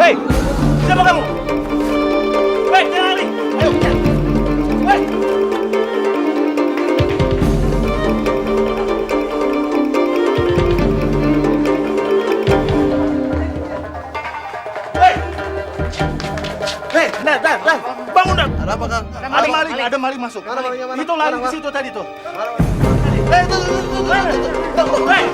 Hei, siapa kamu? Hei, jangan lari. Ayo, kejar. Hei. Hei, nah, bangun dah. Ada apa, Kang? Ada maling masuk. Mana malingnya, mana? Itu lari Mana, ke situ tadi tuh. Hei, tuh. Hei.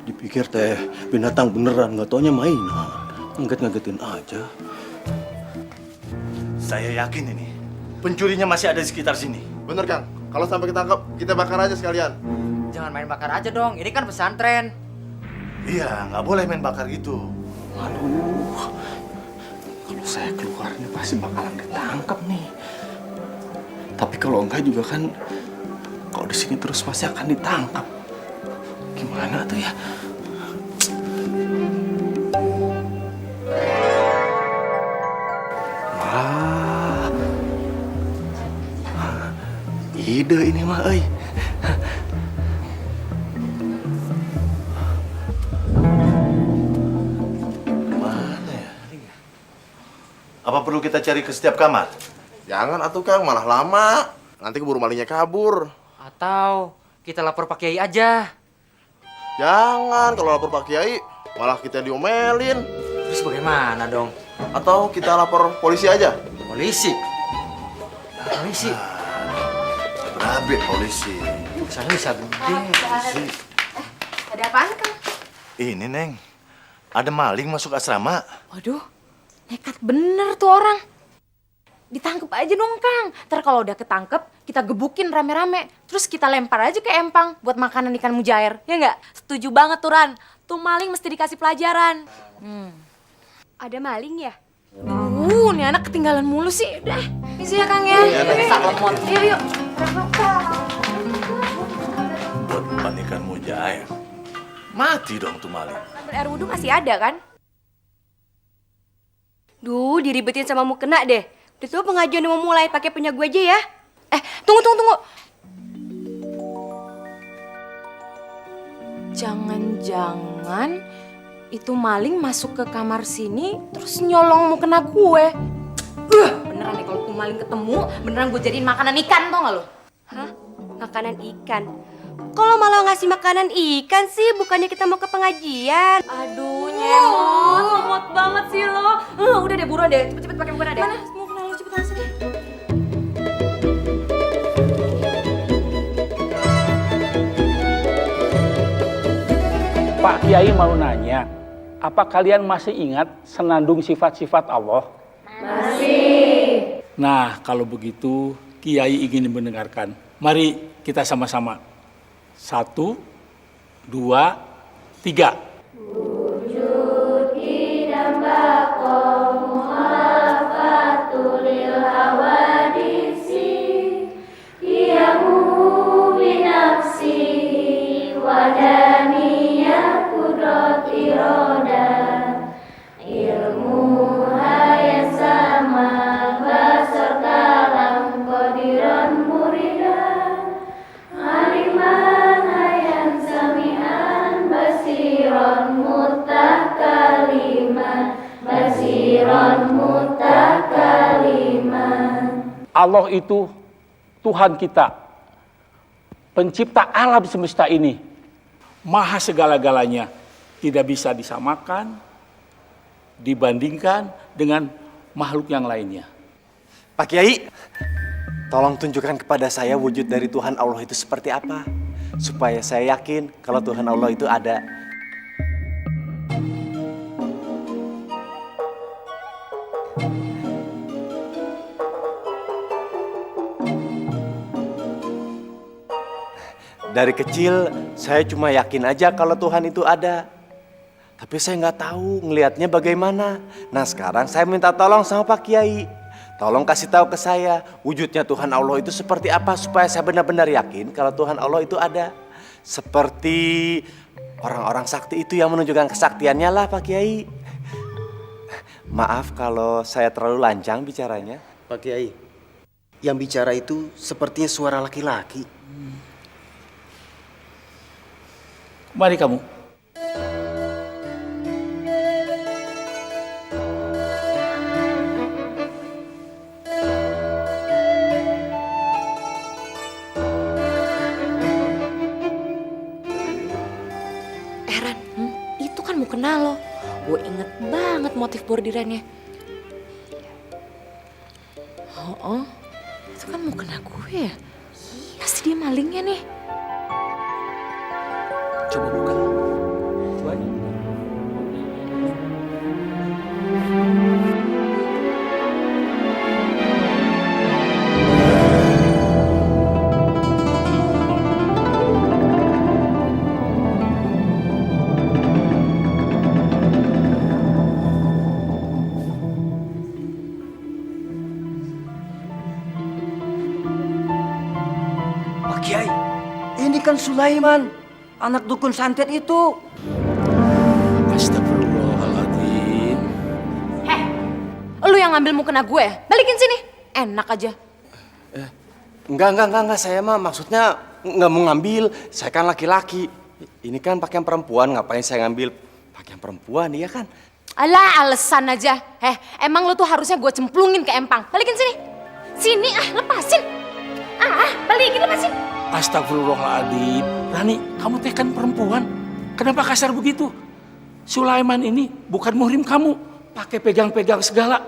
Dipikir teh binatang beneran, nggak taunya mainan. Ngaget-ngagetin aja. Saya yakin ini pencurinya masih ada di sekitar sini. Bener, Kang. Kalau sampai ketangkap, kita bakar aja sekalian. Jangan main bakar aja dong, ini kan pesantren. Iya, nggak boleh main bakar gitu. Aduh, kalau saya keluar nih pasti bakalan ditangkap nih. Tapi kalau enggak juga kan, kalau di sini terus pasti akan ditangkap. Gimana tuh ya? Wah, ide ini mah, euy. Mana ya? Apa perlu kita cari ke setiap kamar? Jangan atuh, Kang. Malah lama. Nanti keburu malingnya kabur. Atau kita lapor Pak Kiai aja. Jangan. Kalau lapor Pak Kiai, malah kita diomelin. Terus bagaimana dong? Atau kita lapor polisi aja. Polisi? Polisi? Berabe polisi. Misalnya bisa gede. Ada apaan, Kang? Ini, Neng. Ada maling masuk asrama. Waduh, nekat bener tuh orang. Ditangkep aja dong, Kang. Ntar kalau udah ketangkep, kita gebukin rame-rame. Terus kita lempar aja ke empang buat makanan ikan mujair. Ya nggak? Setuju banget tuh Ran. Tuh maling mesti dikasih pelajaran. Ada maling ya? Nih anak ketinggalan mulu sih. Udah, isi ya Kang ya. Yuk, yuk. Buat umpan ikan mujair. Mati dong tuh maling. Air wudhu masih ada kan? Duh, diribetin sama mukena deh. Udah tuh pengajian udah mau mulai, pakai punya gue aja ya. Tunggu. Jangan-jangan itu maling masuk ke kamar sini terus nyolong mau kena gue. Beneran deh kalau tuh maling ketemu, beneran gue jadiin makanan ikan, tau gak lo? Hah? Makanan ikan? Kalau malah ngasih makanan ikan sih, bukannya kita mau ke pengajian. Aduh, nyemot banget sih lo. Udah deh, buruan deh, cepet-cepet pakai mukena deh. Mana? Mau kenal lo cepetan sini. Pak Kiai mau nanya, apa kalian masih ingat senandung sifat-sifat Allah? Masih. Nah, kalau begitu Kiai ingin mendengarkan. Mari kita sama-sama. 1, 2, 3. Allah itu Tuhan kita, pencipta alam semesta ini, maha segala-galanya, tidak bisa disamakan, dibandingkan dengan makhluk yang lainnya. Pak Kiai, tolong tunjukkan kepada saya wujud dari Tuhan Allah itu seperti apa, supaya saya yakin kalau Tuhan Allah itu ada. Dari kecil saya cuma yakin aja kalau Tuhan itu ada. Tapi saya nggak tahu ngelihatnya bagaimana. Nah sekarang saya minta tolong sama Pak Kiai. Tolong kasih tahu ke saya wujudnya Tuhan Allah itu seperti apa supaya saya benar-benar yakin kalau Tuhan Allah itu ada. Seperti orang-orang sakti itu yang menunjukkan kesaktiannya lah Pak Kiai. Maaf kalau saya terlalu lancang bicaranya. Pak Kiai, yang bicara itu sepertinya suara laki-laki. Mari kamu. Ran, itu kan mukena lo. Gue inget banget motif bordirannya. Oh, itu kan mukena gue ya. Pasti dia malingnya nih. Coba buka. Coba aja. Pak Kiai, ini kan Sulaiman, anak dukun santet itu. Astagfirullahaladzim. Lu yang ngambil mukena gue, balikin sini. Enak aja. Enggak, saya mah maksudnya nggak mau ngambil. Saya kan laki-laki. Ini kan pakaian perempuan, ngapain saya ngambil pakaian perempuan, iya kan? Alah, alasan aja. Emang lu tuh harusnya gue cemplungin ke empang. Balikin sini. Sini, lepasin. Balikin, lepasin. Astagfirullahaladzim. Rani, kamu teh kan perempuan. Kenapa kasar begitu? Sulaiman ini bukan muhrim kamu. Pakai pegang-pegang segala.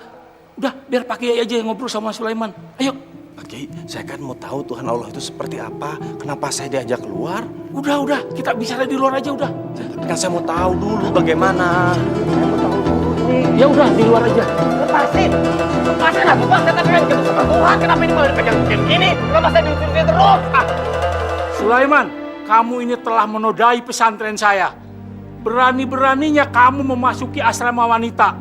Udah, biar Pak Kiai aja yang ngobrol sama Sulaiman. Ayo. Pak Kiai, saya kan mau tahu Tuhan Allah itu seperti apa. Kenapa saya diajak keluar? Udah. Kita bicara di luar aja udah. Kan saya mau tahu dulu bagaimana. Ya udah, di luar aja. Lepasin lah, Bang. Saya pengen ketemu sama Tuhan. Kenapa ini malah pegang gini? Kenapa saya diusir terus? Sulaiman, kamu ini telah menodai pesantren saya. Berani-beraninya kamu memasuki asrama wanita.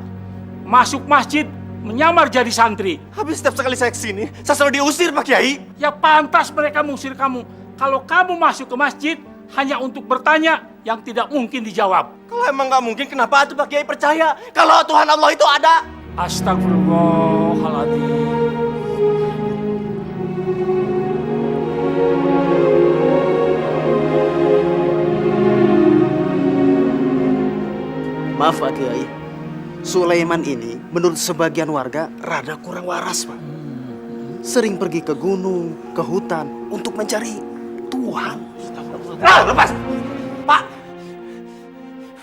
Masuk masjid, menyamar jadi santri. Habis setiap sekali saya kesini, saya selalu diusir Pak Kiai. Ya pantas mereka mengusir kamu. Kalau kamu masuk ke masjid, hanya untuk bertanya yang tidak mungkin dijawab. Kalau emang nggak mungkin, kenapa tuh Pak Kiai percaya kalau Tuhan Allah itu ada? Astagfirullahaladzim. Maaf Pak Kiai, Sulaiman ini menurut sebagian warga rada kurang waras Pak. Sering pergi ke gunung, ke hutan untuk mencari Tuhan. Lepas! Pak!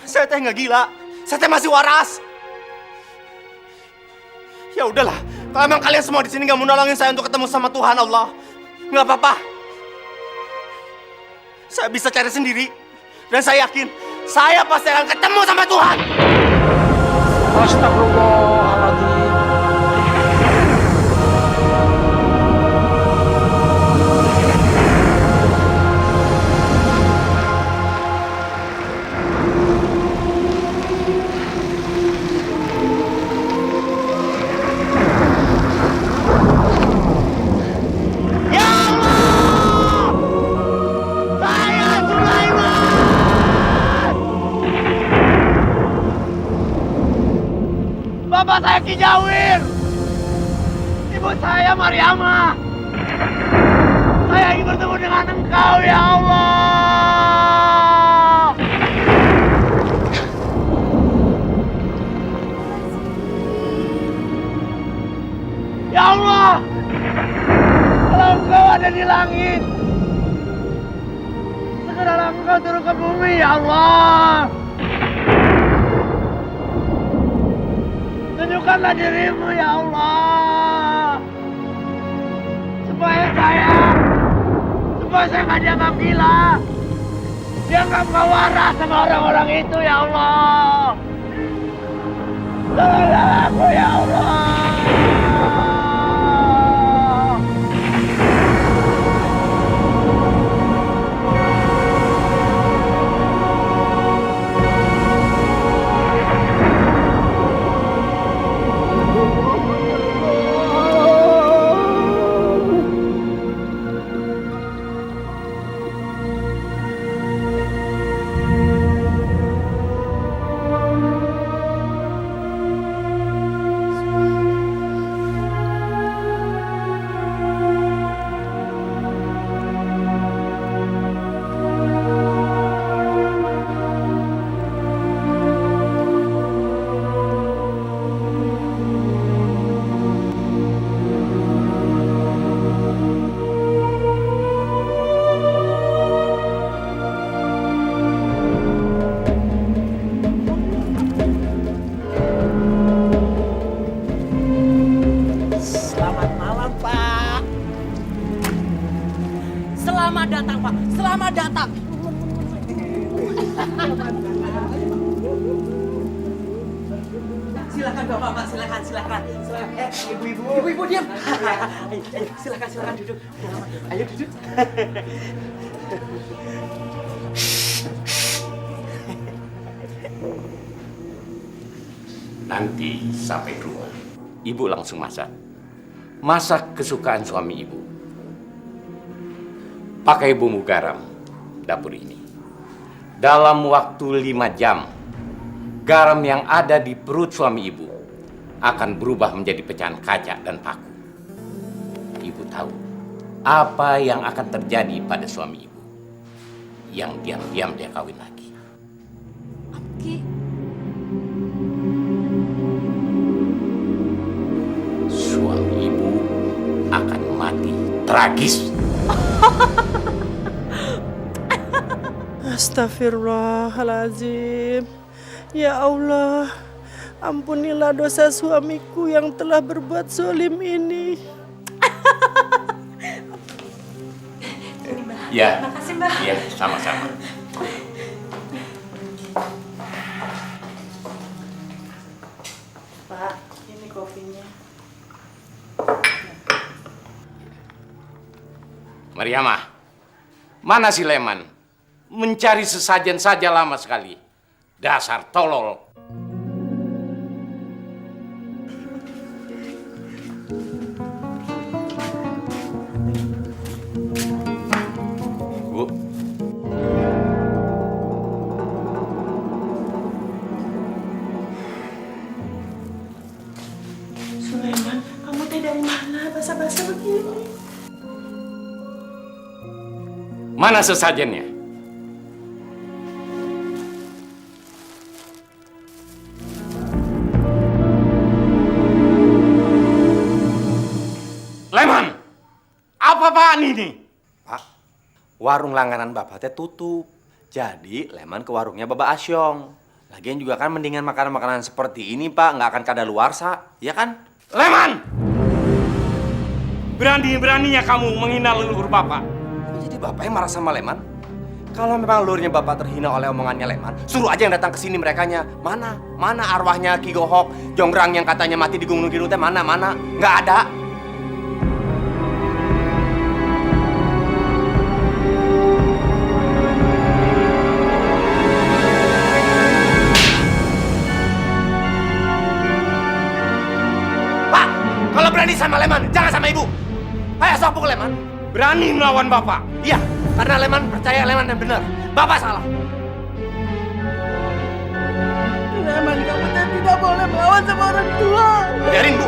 Saya teh nggak gila. Saya teh masih waras. Ya udahlah, kalau emang kalian semua di sini nggak mau nolongin saya untuk ketemu sama Tuhan Allah, nggak apa-apa. Saya bisa cari sendiri. Dan saya yakin, saya pasti akan ketemu sama Tuhan. Astagfirullahaladzim. Bapak saya Ki Jawir. Ibu saya Mariamah. Saya ingin bertemu dengan Engkau, ya Allah. Ya Allah, kalau Engkau ada di langit, segeralah Engkau turun ke bumi, ya Allah. Tunjukkanlah dirimu, ya Allah. Supaya saya nggak dianggap gila. Dianggap nggak waras sama orang-orang itu, ya Allah. Tolonglah aku, ya Allah. Selamat datang, Pak. Selamat datang. Silakan Bapak, silakan. Ibu diam. Ayo, silakan duduk. Ayo duduk. Nanti sampai rumah, ibu langsung masak. Masak kesukaan suami ibu. Pakai bumbu garam dapur ini. Dalam waktu 5 jam, garam yang ada di perut suami ibu akan berubah menjadi pecahan kaca dan paku. Ibu tahu apa yang akan terjadi pada suami ibu yang diam-diam dia kawin lagi. Ki, Suami ibu akan mati tragis. Astagfirullahaladzim. Ya Allah, ampunilah dosa suamiku yang telah berbuat zolim ini. Ya, makasih Mbak. Ya, sama-sama. Pak, ini kopinya. Mariamah, mana si Leman? Mencari sesajen saja lama sekali. Dasar tolol. Bu. Sulaiman, kamu teh dari mana basa-basa begini? Mana sesajennya? Leman, apa-apaan ini? Pak, warung langganan Bapak teh tutup. Jadi Leman ke warungnya Bapak Asyong. Lagian juga kan mendingan makanan-makanan seperti ini Pak, nggak akan kadaluarsa, ya kan? Leman! Berani-beraninya kamu menghina leluhur Bapak. Jadi Bapak yang marah sama Leman? Kalau memang leluhurnya Bapak terhina oleh omongannya Leman, suruh aja yang datang ke sini merekanya. Mana arwahnya Ki Gohok, Jonggrang yang katanya mati di Gunung Kidul teh mana? Nggak ada. Pak, kalau berani sama Leman, jangan sama ibu. Ayo sok pukul Leman. Berani melawan Bapak. Iya, karena Leman percaya Leman yang benar. Bapak salah. Leman, kamu teh tidak boleh melawan sama orang tua. Biarin Bu.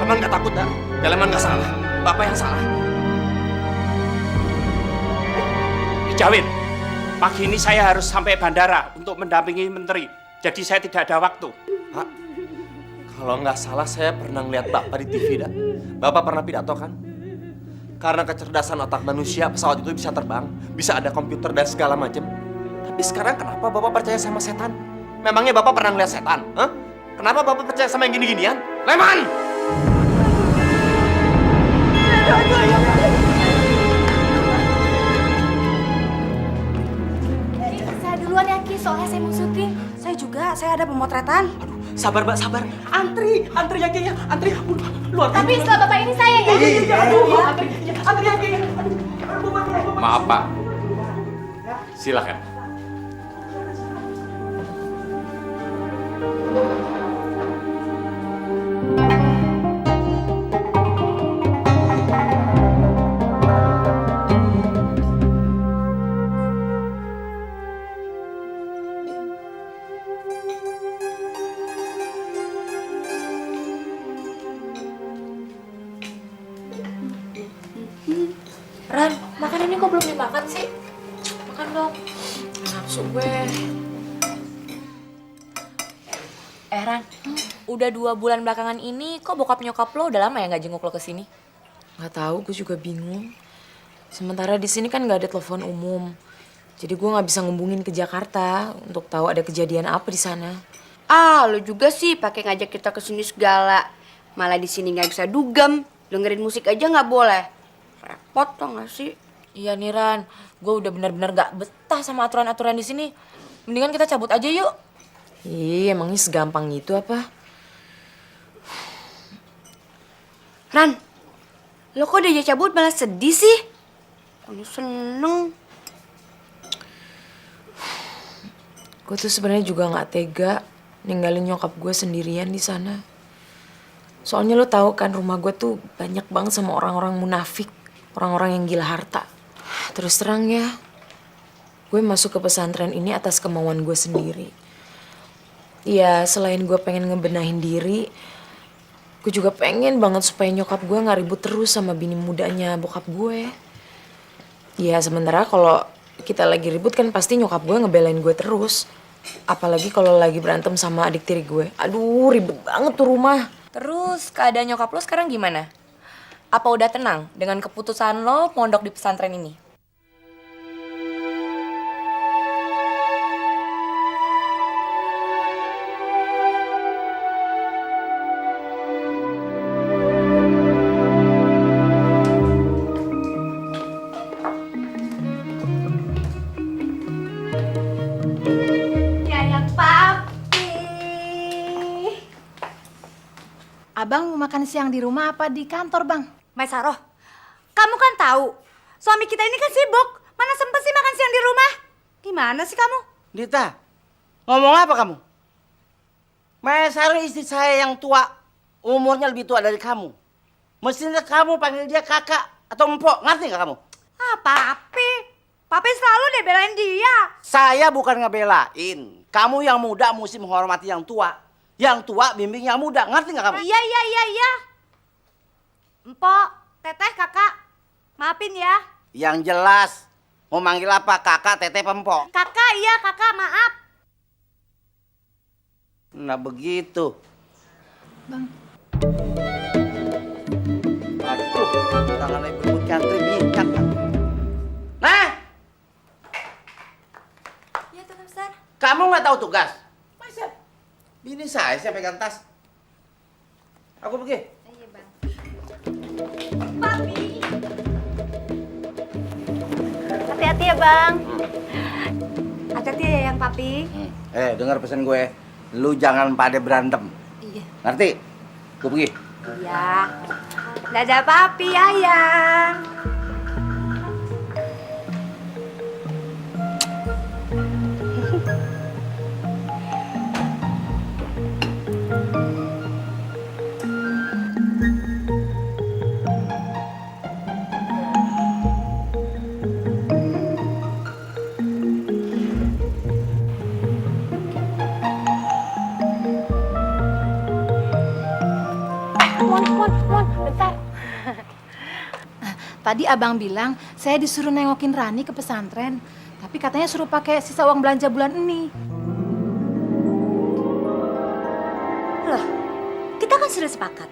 Leman gak takut dah. Ya Leman gak salah. Bapak yang salah. Jawin, pagi ini saya harus sampai bandara untuk mendampingi menteri. Jadi saya tidak ada waktu. Pak, kalau nggak salah saya pernah ngeliat Bapak di TV dah. Bapak pernah pidato kan? Karena kecerdasan otak manusia, pesawat itu bisa terbang, bisa ada komputer dan segala macam. Tapi sekarang kenapa Bapak percaya sama setan? Memangnya Bapak pernah ngeliat setan? Hah? Kenapa Bapak percaya sama yang gini-ginian? Leman! saya duluan ya Ki, soalnya saya mau syuting. Saya juga, saya ada pemotretan. Sabar, Mbak, sabar. Antri ya, Ki, ya. Antri. Luar. Tapi setelah bapak ini saya ya. Antri ya, Ki. Maaf Pak. Silakan. Ran, makan ini kok belum dimakan sih? Makan dong. Nafsu gue. Ran, udah 2 bulan belakangan ini kok bokap nyokap lo udah lama ya nggak jenguk lo ke sini? Nggak tahu, gue juga bingung. Sementara di sini kan nggak ada telepon umum. Jadi gue nggak bisa ngembungin ke Jakarta untuk tahu ada kejadian apa di sana. Ah, lo juga sih pakai ngajak kita ke sini segala. Malah di sini nggak bisa dugem, dengerin musik aja nggak boleh. Repot tau gak sih? Iya nih Ran, gue udah benar-benar gak betah sama aturan-aturan di sini. Mendingan kita cabut aja yuk. Iya, emangnya segampang itu apa? Ran, lo kok diajak cabut malah sedih sih? Lo seneng. Gue tuh sebenarnya juga nggak tega ninggalin nyokap gue sendirian di sana. Soalnya lo tahu kan rumah gue tuh banyak banget sama orang-orang munafik, orang-orang yang gila harta. Terus terang ya, gue masuk ke pesantren ini atas kemauan gue sendiri. Iya, selain gue pengen ngebenahin diri, gue juga pengen banget supaya nyokap gue nggak ribut terus sama bini mudanya bokap gue. Iya, sementara kalau kita lagi ribut kan pasti nyokap gue ngebelain gue terus. Apalagi kalau lagi berantem sama adik tiri gue. Aduh, ribet banget tuh rumah. Terus keadaan nyokap lo sekarang gimana? Apa udah tenang dengan keputusan lo mondok di pesantren ini? Abang mau makan siang di rumah apa di kantor, Bang? Maesaroh, kamu kan tahu suami kita ini kan sibuk. Mana sempet sih makan siang di rumah? Gimana sih kamu? Dita, ngomong apa kamu? Maesaroh istri saya yang tua, umurnya lebih tua dari kamu. Mestinya kamu panggil dia kakak atau empok, ngerti gak kamu? Ah, Papi. Papi selalu deh belain dia. Saya bukan ngebelain. Kamu yang muda mesti menghormati yang tua. Yang tua bimbing yang muda, ngerti gak kamu? Iya. Empok, teteh, kakak. Maafin ya. Yang jelas, mau manggil apa? Kakak, teteh, empok? Kakak, iya kakak, maaf. Nah begitu. Bang. Aduh, tangan ibu cantri minyak. Nah, Iya, Tuan Besar. kamu nggak tahu tugas? Masa bini saya pegang tas. Aku pergi. Iya, Bang. Papi. Hati-hati ya, Bang. Hati-hati ya, yang Papi. Dengar pesan gue. Lu jangan pada berantem. Iya. Ngerti? Aku pergi. Iya. Dadah Papi, Ayang. Bentar. Tadi abang bilang saya disuruh nengokin Rani ke pesantren, tapi katanya suruh pakai sisa uang belanja bulan ini. Loh, kita kan sudah sepakat.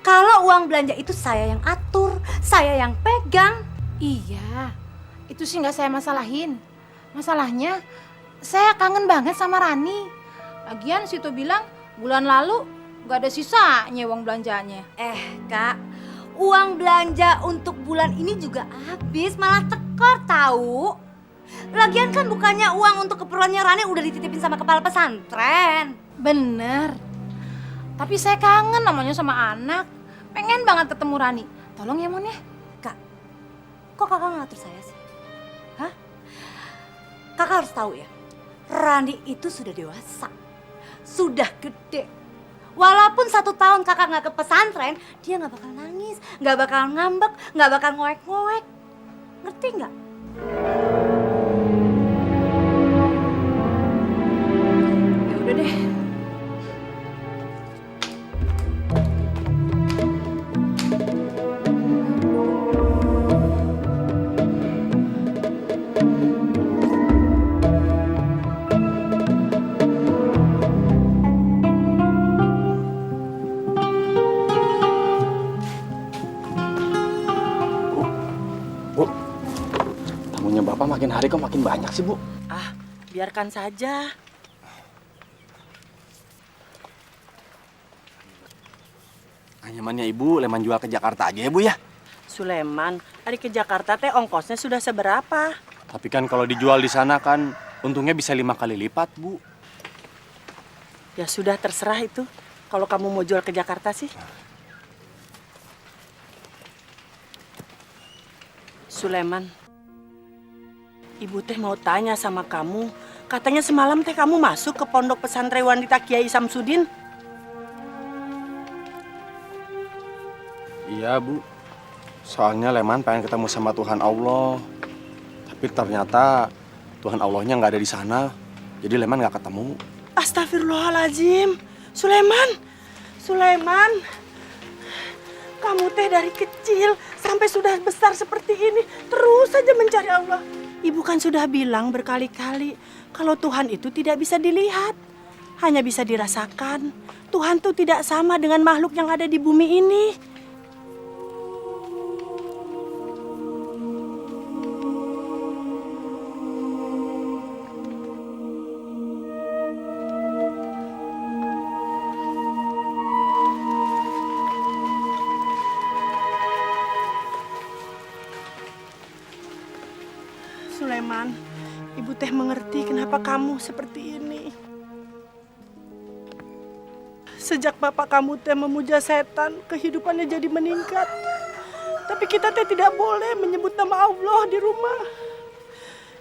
Kalau uang belanja itu saya yang atur, saya yang pegang. Iya, itu sih nggak saya masalahin. Masalahnya saya kangen banget sama Rani. Lagian situ bilang bulan lalu nggak ada sisanya uang belanjanya. Kak, uang belanja untuk bulan ini juga habis, malah tekor tahu. Lagian kan bukannya uang untuk keperluannya Rani udah dititipin sama kepala pesantren. Bener. Tapi saya kangen namanya sama anak. Pengen banget ketemu Rani. Tolong ya, Mon ya. Kak, kok kakak ngatur saya sih? Hah? Kakak harus tahu ya, Rani itu sudah dewasa. Sudah gede. Walaupun 1 tahun kakak nggak ke pesantren, dia nggak bakal nangis, nggak bakal ngambek, nggak bakal ngoek-ngoek. Ngerti nggak? Ya udah deh. Tamunya Bapak makin hari kok makin banyak sih, Bu? Ah, biarkan saja. Anyamannya Ibu leman jual ke Jakarta aja ya, Bu ya? Sulaiman, dari ke Jakarta teh ongkosnya sudah seberapa? Tapi kan kalau dijual di sana kan untungnya bisa 5 kali lipat, Bu. Ya sudah, terserah itu. Kalau kamu mau jual ke Jakarta sih. Sulaiman, ibu teh mau tanya sama kamu. Katanya semalam teh kamu masuk ke pondok pesantren wanita Kiai Samsudin. Iya, Bu. Soalnya Leman pengen ketemu sama Tuhan Allah. Tapi ternyata Tuhan Allahnya nggak ada di sana. Jadi Leman nggak ketemu. Astagfirullahaladzim. Sulaiman, Sulaiman. Kamu teh dari kecil sampai sudah besar seperti ini terus saja mencari Allah. Ibu kan sudah bilang berkali-kali kalau Tuhan itu tidak bisa dilihat, hanya bisa dirasakan. Tuhan tuh tidak sama dengan makhluk yang ada di bumi ini. Sulaiman, ibu teh mengerti kenapa kamu seperti ini. Sejak bapak kamu teh memuja setan, kehidupannya jadi meningkat. Tapi kita teh tidak boleh menyebut nama Allah di rumah.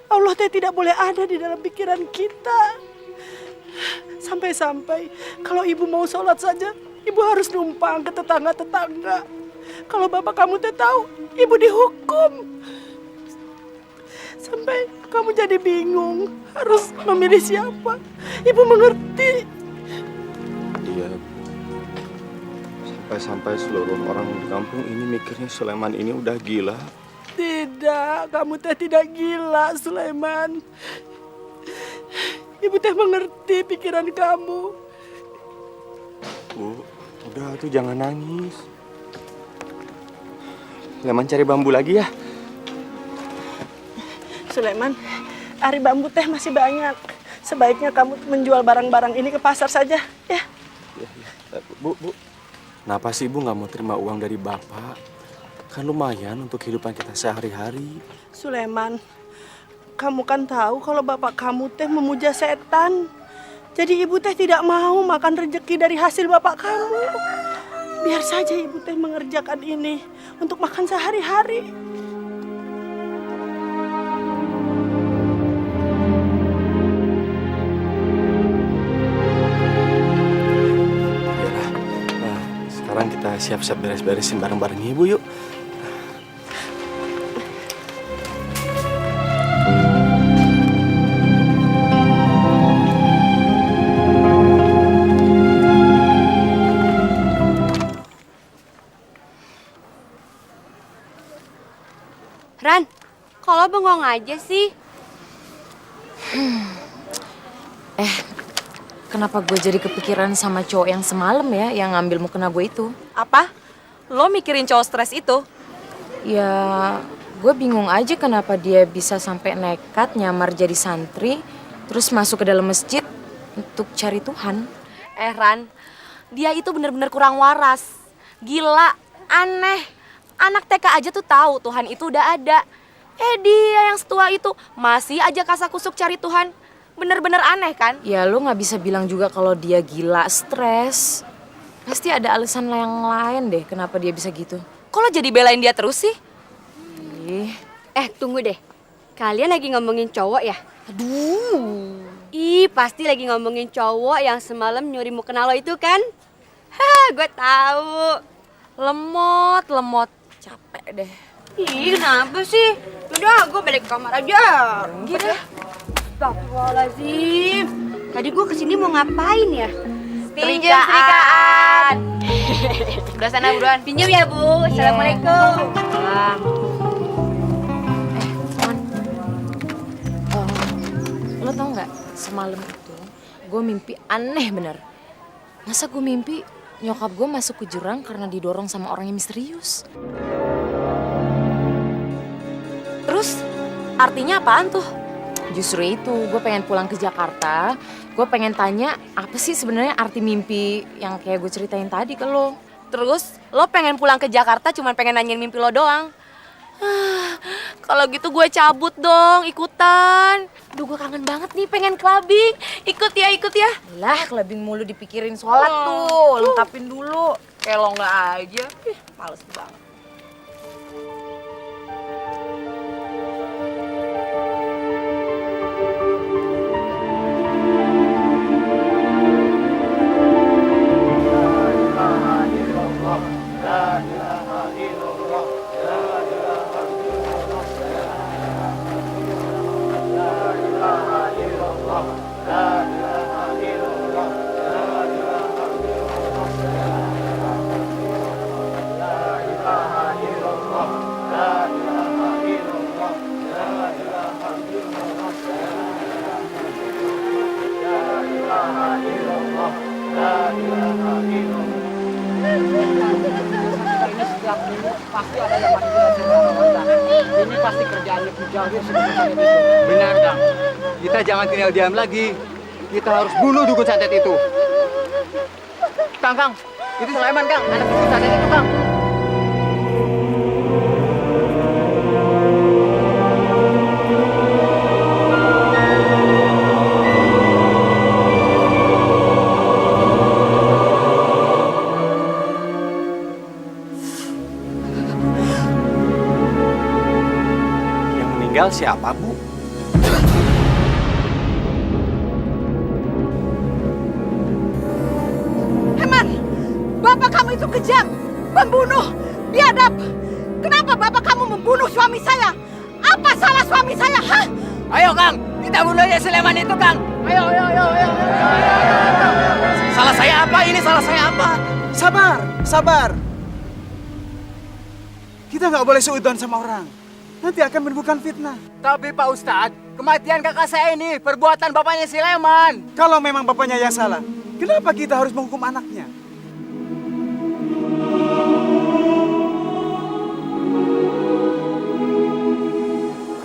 Allah teh tidak boleh ada di dalam pikiran kita. Sampai-sampai kalau ibu mau sholat saja, ibu harus numpang ke tetangga-tetangga. Kalau bapak kamu teh tahu, ibu dihukum. Sampai kamu jadi bingung harus memilih siapa. Ibu mengerti. Iya. Sampai-sampai seluruh orang di kampung ini mikirnya Sulaiman ini udah gila. Tidak, kamu teh tidak gila, Sulaiman. Ibu teh mengerti pikiran kamu. Bu, udah tuh jangan nangis. Leman cari bambu lagi ya. Sulaiman, ari bambu teh masih banyak. Sebaiknya kamu menjual barang-barang ini ke pasar saja, ya. Bu, kenapa sih Ibu nggak mau terima uang dari Bapak? Kan lumayan untuk kehidupan kita sehari-hari. Sulaiman, kamu kan tahu kalau bapak kamu teh memuja setan. Jadi ibu teh tidak mau makan rezeki dari hasil bapak kamu. Biar saja ibu teh mengerjakan ini untuk makan sehari-hari. Sekarang kita siap-siap beres-beresin barang-barangnya Ibu yuk. Ran, kalau bengong aja sih? Kenapa gue jadi kepikiran sama cowok yang semalam ya, yang ngambil mukena gue itu? Apa? Lo mikirin cowok stres itu? Ya, gue bingung aja kenapa dia bisa sampai nekat nyamar jadi santri, terus masuk ke dalam masjid untuk cari Tuhan. Ran, dia itu bener-bener kurang waras. Gila, aneh. Anak TK aja tuh tahu Tuhan itu udah ada. Dia yang setua itu masih aja kasak-kusuk cari Tuhan. Bener-bener aneh kan? Ya lu gak bisa bilang juga kalau dia gila, stres. Pasti ada alasan yang lain deh kenapa dia bisa gitu. Kok lo jadi belain dia terus sih? Tunggu deh. Kalian lagi ngomongin cowok ya? Aduh. Pasti lagi ngomongin cowok yang semalam nyuri mukena lo itu kan? Gue tahu. Lemot. Capek deh. Kenapa sih? Udah, gue balik ke kamar aja. Gitu. Astagfirullahaladzim. Tadi gue kesini mau ngapain ya? Pinjam setrikaan. Udah sana buruan. Pinjam ya, Bu. Assalamualaikum. Lo tau gak, semalam itu gue mimpi aneh bener. Masa gue mimpi nyokap gue masuk ke jurang karena didorong sama orang yang misterius. Terus artinya apaan tuh? Justru itu, gue pengen pulang ke Jakarta. Gue pengen tanya apa sih sebenarnya arti mimpi yang kayak gue ceritain tadi ke lo. Terus lo pengen pulang ke Jakarta cuman pengen nanyain mimpi lo doang. Kalau gitu gue cabut dong, ikutan. Duh, gue kangen banget nih, pengen clubbing. Ikut ya. Lah, clubbing mulu dipikirin sholat tuh. Lengkapin dulu. Kayak lo nggak aja. Males banget. Pasti ada yang manipulasi. Ini pasti kerjaannya Pujawir sebelum santet itu. Benar, Kang. Kita jangan tinggal diam lagi. Kita harus bunuh dukun santet itu. Kang, itu Sulaiman, Kang. Anak dukun santet itu, Kang. Tinggal siapa, Bu? Heman, bapak kamu itu kejam, pembunuh, biadab. Kenapa bapak kamu membunuh suami saya? Apa salah suami saya, hah? Ayo, Kang. Kita bunuh aja Sulaiman itu, Kang. Ayo. Salah saya apa ini? Salah saya apa? Sabar. Kita nggak boleh seudon sama orang. Nanti akan menimbulkan fitnah. Tapi Pak Ustadz, kematian kakak saya ini perbuatan bapaknya Sulaiman. Kalau memang bapaknya yang salah, kenapa kita harus menghukum anaknya?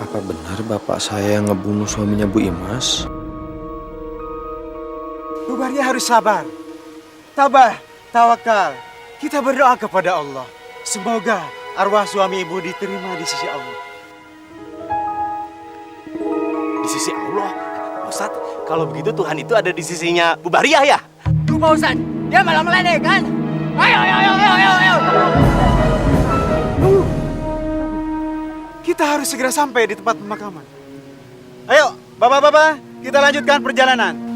Apa benar bapak saya yang ngebunuh suaminya Bu Imas? Bu Baria harus sabar. Tabah, tawakal. Kita berdoa kepada Allah. Semoga arwah suami ibu diterima di sisi Allah. Di sisi Allah? Ustadz, kalau begitu Tuhan itu ada di sisinya Bu Baria ya? Tuh Pak Ustadz, dia malah meledek kan? Ayo. Kita harus segera sampai di tempat pemakaman. Ayo, bapak-bapak, kita lanjutkan perjalanan.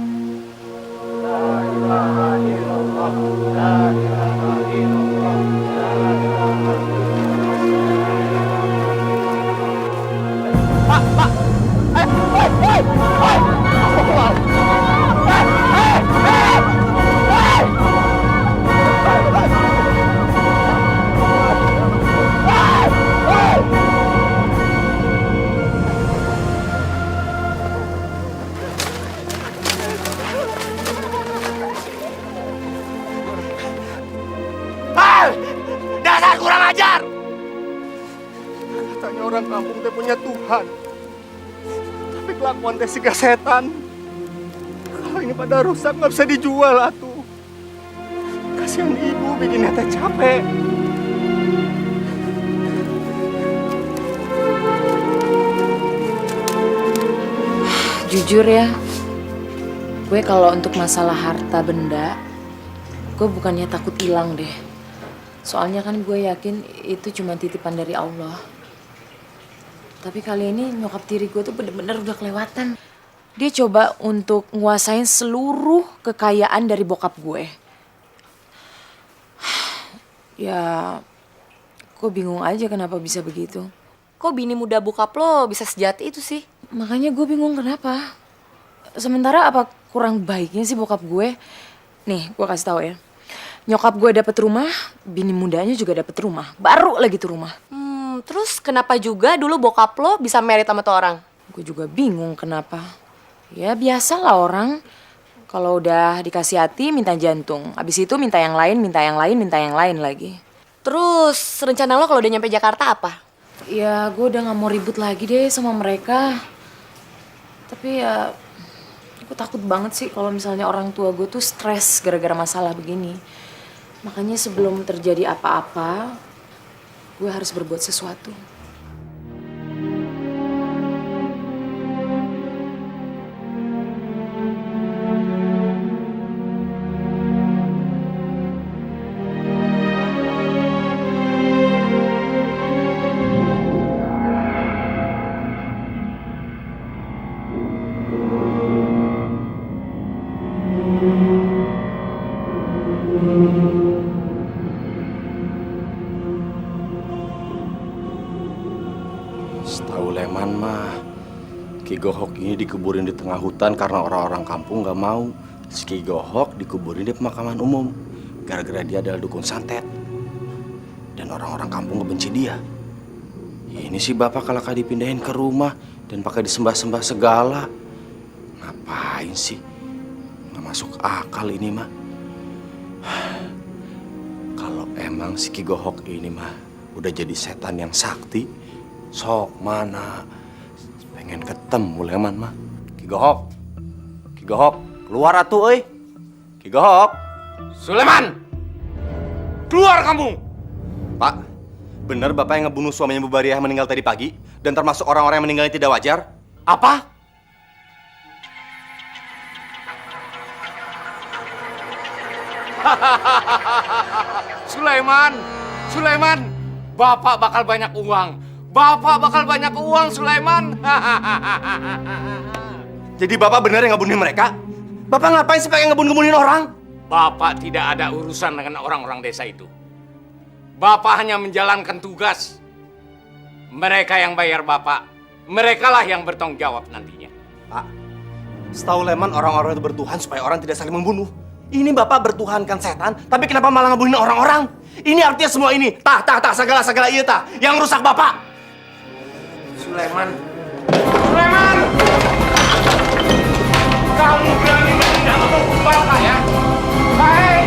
Dasar kurang ajar! Katanya orang kampung teh punya Tuhan. Tapi kelakuan teh siga setan. Kalau ini pada rusak nggak bisa dijual atuh. Kasihan ibu bikinnya teh capek. Jujur ya, gue kalau untuk masalah harta benda, gue bukannya takut hilang deh. Soalnya kan gue yakin itu cuma titipan dari Allah. Tapi kali ini nyokap tiri gue tuh bener-bener udah kelewatan. Dia coba untuk nguasain seluruh kekayaan dari bokap gue. Ya, gue bingung aja kenapa bisa begitu. Kok bini muda bokap lo bisa sejati itu sih? Makanya gue bingung kenapa. Sementara apa kurang baiknya sih bokap gue? Nih, gue kasih tahu ya. Nyokap gue dapet rumah, bini mudanya juga dapet rumah. Baru lagi tuh rumah. Terus kenapa juga dulu bokap lo bisa married sama tuh orang? Gue juga bingung kenapa. Ya biasalah orang. Kalau udah dikasih hati minta jantung. Abis itu minta yang lain, minta yang lain, minta yang lain lagi. Terus rencana lo kalau udah nyampe Jakarta apa? Ya gue udah gak mau ribut lagi deh sama mereka. Tapi ya gue takut banget sih kalau misalnya orang tua gue tuh stres gara-gara masalah begini. Makanya sebelum terjadi apa-apa, gue harus berbuat sesuatu. Setahu Leman mah, Ki Gohok ini dikuburin di tengah hutan karena orang-orang kampung nggak mau. Si Ki Gohok dikuburin di pemakaman umum gara-gara dia adalah dukun santet. Dan orang-orang kampung ngebenci dia. Ini sih bapak kalau dipindahin ke rumah dan pakai disembah-sembah segala. Ngapain sih? Nggak masuk akal ini mah. Kalau emang si Ki Gohok ini mah udah jadi setan yang sakti, sok mana pengen ketemu Leman mah. Ki Gohok, Ki Gohok, keluar atuh euy. Ki Gohok. Sulaiman, keluar kamu. Pak, bener bapak yang ngebunuh suaminya Bu Bariah meninggal tadi pagi dan termasuk orang-orang yang meninggal yang tidak wajar? Apa? Sulaiman, Bapak bakal banyak uang. Bapak bakal banyak uang, Sulaiman. Jadi bapak bener yang ngebunuhin mereka? Bapak ngapain sih pengen ngebunuhin orang? Bapak tidak ada urusan dengan orang-orang desa itu. Bapak hanya menjalankan tugas. Mereka yang bayar Bapak. Merekalah yang bertanggung jawab nantinya. Pak, setahu Leman orang-orang itu bertuhan supaya orang tidak saling membunuh. Ini bapak bertuhankan setan, tapi kenapa malah ngebunuhin orang-orang? Ini artinya semua ini, segala iya yang rusak bapak. Sulaiman, kamu berani menghina hukum Bapak ya? Baik.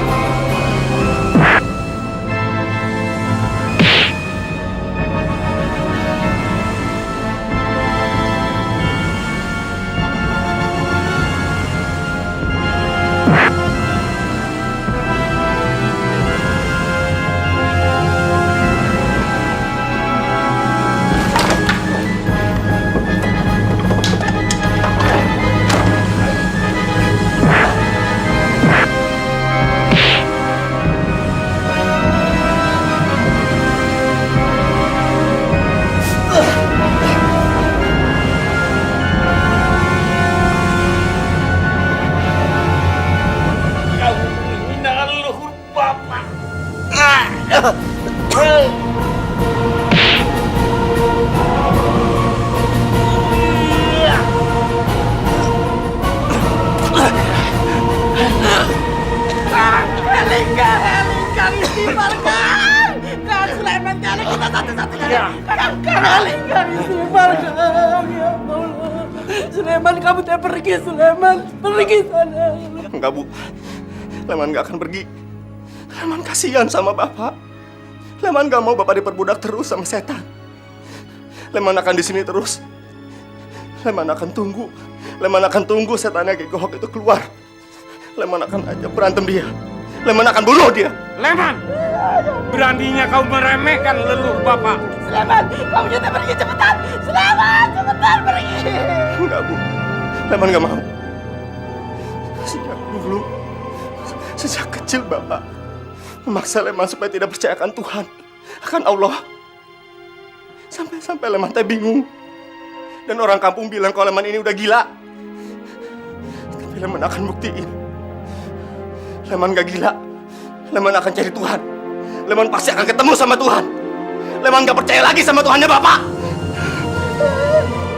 Sulaiman, kamu teh pergi, Sulaiman. Pergi sana. Enggak, Bu. Leman gak akan pergi. Leman kasihan sama Bapak. Leman gak mau Bapak diperbudak terus sama setan. Leman akan di sini terus. Leman akan tunggu. Leman akan tunggu setannya Ki Gohok itu keluar. Leman akan ajak berantem dia. Leman akan bunuh dia. Leman, beraninya kau meremehkan leluhur Bapak. Sulaiman, kamu jangan pergi cepetan. Sulaiman, cepetan pergi. Enggak, Bu. Leman gak mau. Sejak kecil Bapak memaksa Leman supaya tidak percayakan Tuhan, akan Allah. Sampai Leman teh bingung. Dan orang kampung bilang kalau Leman ini udah gila. Tapi Leman akan buktiin. Leman gak gila. Leman akan cari Tuhan. Leman pasti akan ketemu sama Tuhan. Leman gak percaya lagi sama Tuhannya Bapak.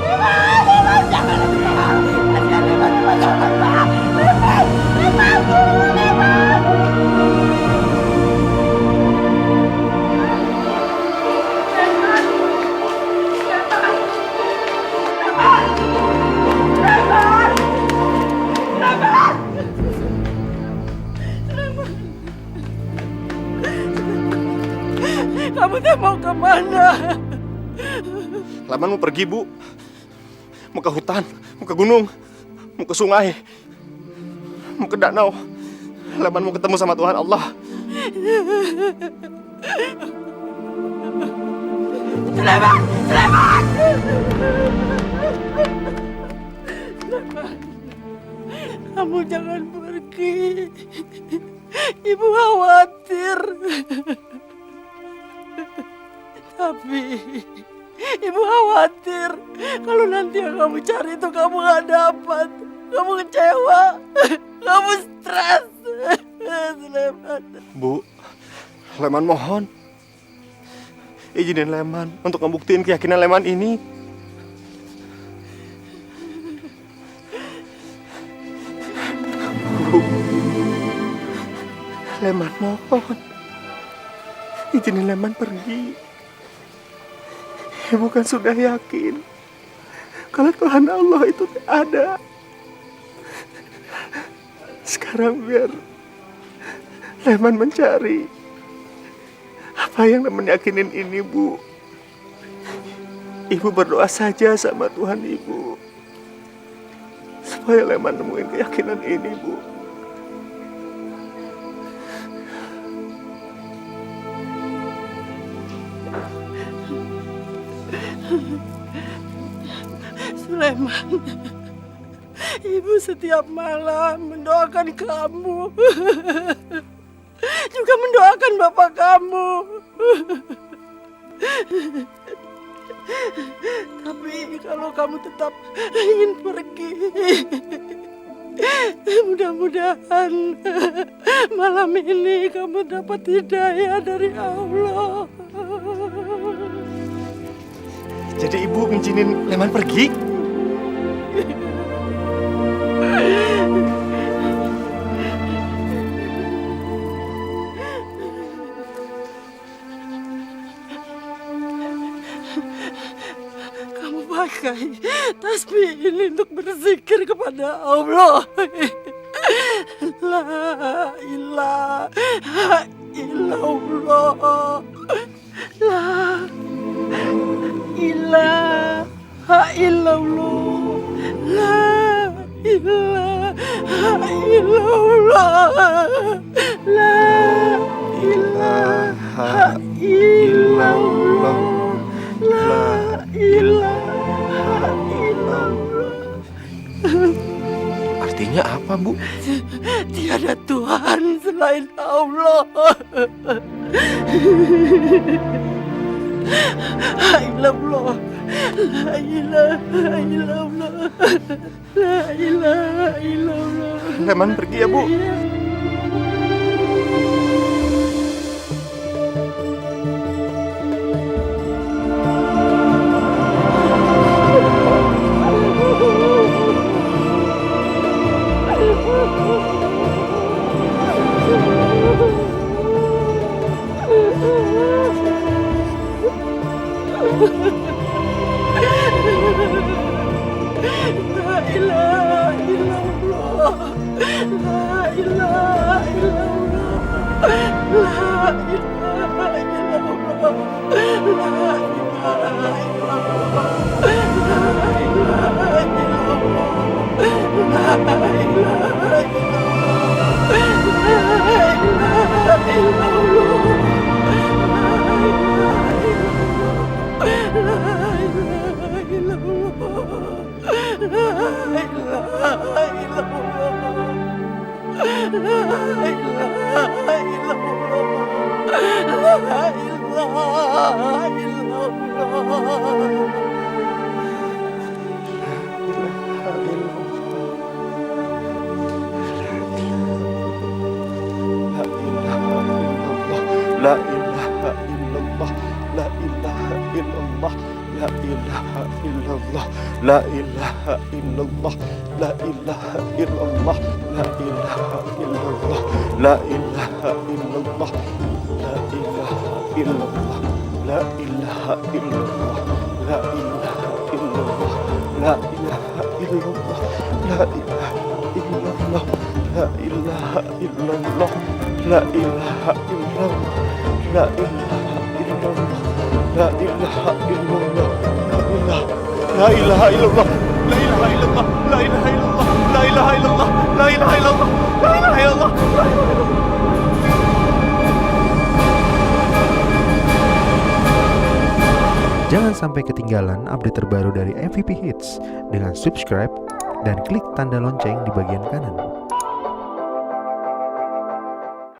Leman, jangan Leman. Kamu teh mau kemana? Leman mau pergi, Bu. Mau ke hutan, mau ke gunung, mau ke sungai, mau ke danau. Leman mau ketemu sama Tuhan Allah. Sulaiman! Sulaiman! Sulaiman, kamu jangan pergi. Ibu khawatir. Tapi Ibu khawatir kalau nanti yang kamu cari itu kamu gak dapat. Kamu kecewa, kamu stres. Sulaiman. Bu, Leman mohon. Izinin Leman untuk ngebuktiin keyakinan Leman ini. Bu, Leman mohon. Izinin Leman pergi. Ibu kan sudah yakin kalau Tuhan Allah itu ada. Sekarang biar Leman mencari apa yang Leman yakinin ini, Bu. Ibu berdoa saja sama Tuhan Ibu supaya Leman nemuin keyakinan ini, Bu. Sulaiman, Ibu setiap malam mendoakan kamu. Juga mendoakan bapak kamu. Tapi kalau kamu tetap ingin pergi, mudah-mudahan malam ini kamu dapat hidayah dari Allah. Jadi Ibu ngizinin Leman pergi? Kamu pakai tasbih ini untuk berzikir kepada Allah. La ilaha illallah. La ilaha illallah. La ilaha illallah. La ilaha illallah. La ilaha illallah. Artinya apa, Bu? Tiada Tuhan selain Allah. La ilallah. La ilaha illallah. La ilaha illallah. Leman pergi ya, Bu. La ilaha illallah. La ilaha illallah. La ilaha illallah. La ilaha illallah. La ilaha illallah. La ilaha La ilaha illallah, la ilaha illallah, la ilaha illallah, la ilaha illallah, la ilaha illallah, la ilaha illallah, la ilaha illallah, la ilaha illallah, la ilaha illallah, la ilaha illallah, la ilaha illallah, la ilaha illallah, la ilaha illallah, la ilaha illallah. La ilaha illallah, la ilaha illallah, la ilaha illallah, la ilaha illallah, la ilaha illallah, la ilaha illallah, la ilaha illallah, la ilaha illallah, la ilaha illallah. Jangan sampai ketinggalan update terbaru dari MVP Hits dengan subscribe dan klik tanda lonceng di bagian kanan.